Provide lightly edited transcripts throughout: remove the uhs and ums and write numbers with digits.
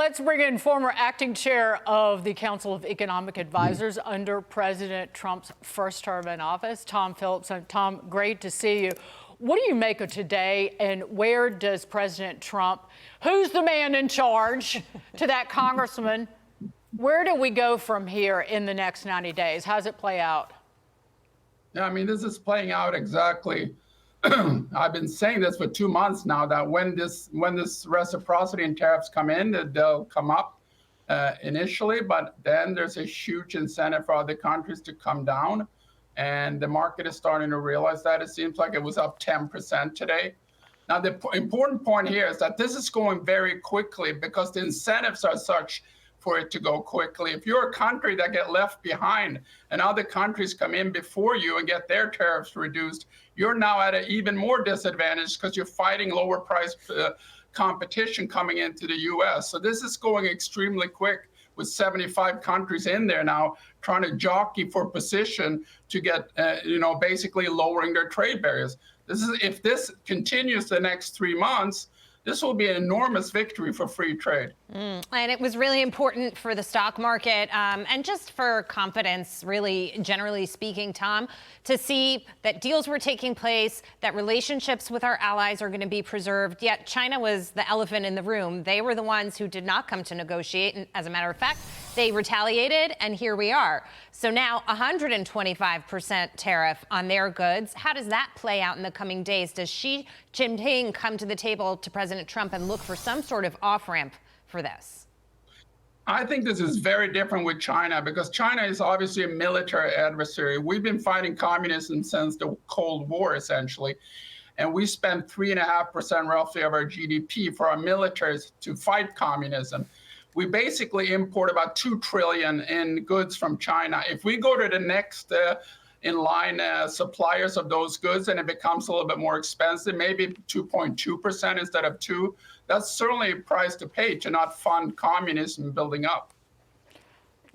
Let's bring in former acting chair of the Council of Economic Advisors under President Trump's first term in office, Tom Philipson. Tom, great to see you. What do you make of today, and where does President Trump, who's the man in charge, to that congressman, where do we go from here in the next 90 days? How does it play out? Yeah, I mean, this is playing out exactly. I've been saying this for 2 months now, that when this reciprocity and tariffs come in, that they'll come up initially, but then there's a huge incentive for other countries to come down. And the market is starting to realize that. It seems like it was up 10% today. Now, the important point here is that this is going very quickly because the incentives are such for it to go quickly. If you're a country that get left behind and other countries come in before you and get their tariffs reduced, you're now at an even more disadvantage because you're fighting lower price competition coming into the US. So this is going extremely quick with 75 countries in there now trying to jockey for position to get, basically lowering their trade barriers. If this continues the next 3 months, this will be an enormous victory for free trade. And it was really important for the stock market and just for confidence, really, generally speaking, Tom, to see that deals were taking place, that relationships with our allies are going to be preserved. Yet China was the elephant in the room. They were the ones who did not come to negotiate. And as a matter of fact, they retaliated, and here we are. So now 125% tariff on their goods. How does that play out in the coming days? Does Xi Jinping come to the table to President Trump and look for some sort of off-ramp for this? I think this is very different with China because China is obviously a military adversary. We've been fighting communism since the Cold War, essentially. And we spend 3.5% roughly of our GDP for our militaries to fight communism. We basically import about 2 trillion in goods from China. If we go to the next in line suppliers of those goods and it becomes a little bit more expensive, maybe 2.2% instead of 2%, that's certainly a price to pay to not fund communism building up.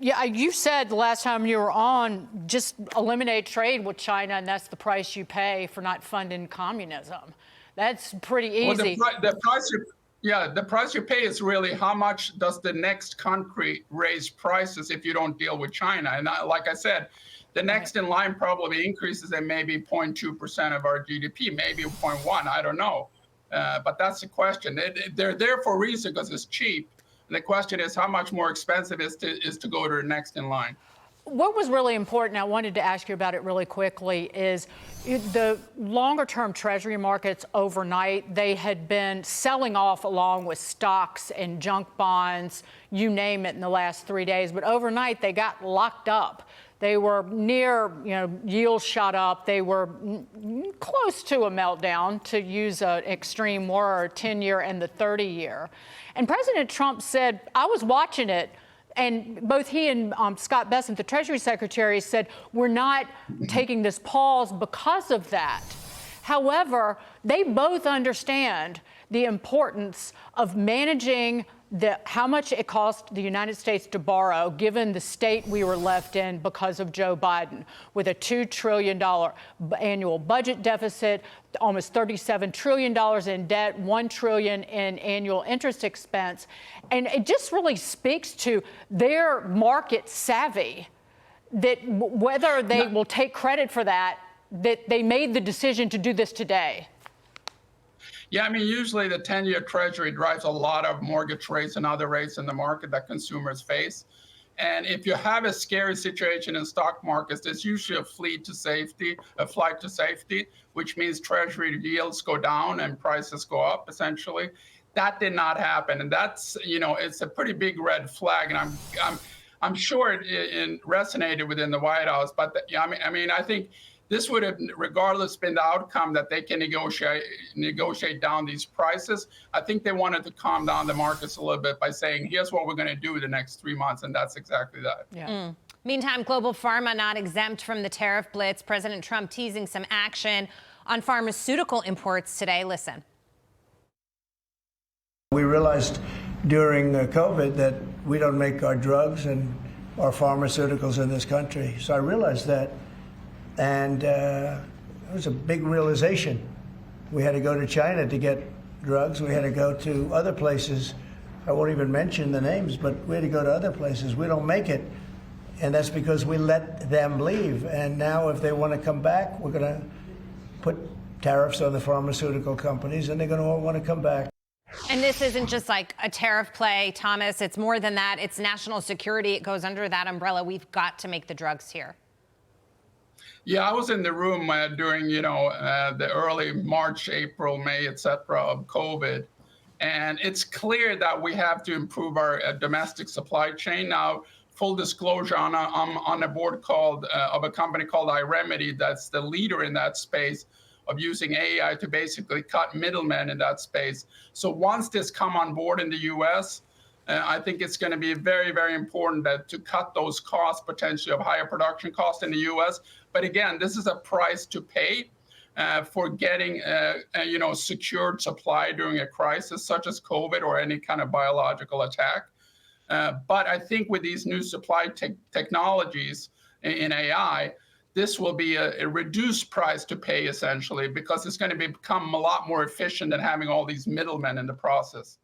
Yeah, you said the last time you were on, just eliminate trade with China, and that's the price you pay for not funding communism. That's pretty easy. Well, the price you pay is really how much does the next country raise prices if you don't deal with China. And like I said, the next in line probably increases at maybe 0.2% of our GDP, maybe 0.1, I don't know. But that's the question. They're there for a reason because it's cheap. And the question is how much more expensive is to go to the next in line. What was really important, I wanted to ask you about it really quickly, is the longer-term Treasury markets overnight, they had been selling off along with stocks and junk bonds, you name it, in the last 3 days. But overnight, they got locked up. They were near, yields shot up. They were close to a meltdown, to use an extreme word, 10-year and the 30-year. And President Trump said, I was watching it. And both he and Scott Bessent, the Treasury Secretary, said, we're not taking this pause because of that. However, they both understand the importance of managing how much it cost the United States to borrow, given the state we were left in because of Joe Biden, with a $2 trillion annual budget deficit, almost $37 trillion in debt, $1 trillion in annual interest expense. And it just really speaks to their market savvy, that whether they will take credit for that they made the decision to do this today. Yeah, I mean, usually the 10-year Treasury drives a lot of mortgage rates and other rates in the market that consumers face. And if you have a scary situation in stock markets, there's usually a flight to safety, which means Treasury yields go down and prices go up, essentially. That did not happen. And that's, it's a pretty big red flag. And I'm sure it resonated within the White House. But I think this would have, regardless, been the outcome that they can negotiate down these prices. I think they wanted to calm down the markets a little bit by saying, here's what we're going to do the next 3 months. And that's exactly that. Yeah. Meantime, global pharma not exempt from the tariff blitz. President Trump teasing some action on pharmaceutical imports today. Listen. We realized during COVID that we don't make our drugs and our pharmaceuticals in this country. So I realized that. And it was a big realization. We had to go to China to get drugs. We had to go to other places I won't even mention the names, but we had to go to other places. We don't make it. And that's because we let them leave. And now if they want to come back, we're going to put tariffs on the pharmaceutical companies, and they're going to all want to come back. And this isn't just like a tariff play, Thomas. It's more than that. It's national security. It goes under that umbrella. We've got to make the drugs here. Yeah, I was in the room during, the early March, April, May, et cetera, of COVID. And it's clear that we have to improve our domestic supply chain. Now, full disclosure, I'm on a board of a company called iRemedy that's the leader in that space of using AI to basically cut middlemen in that space. So once this come on board in the US, I think it's going to be very, very important to cut those costs, potentially of higher production costs in the US. But again, this is a price to pay for getting secured supply during a crisis such as COVID or any kind of biological attack. But I think with these new supply technologies in AI, this will be a reduced price to pay essentially, because it's going to become a lot more efficient than having all these middlemen in the process.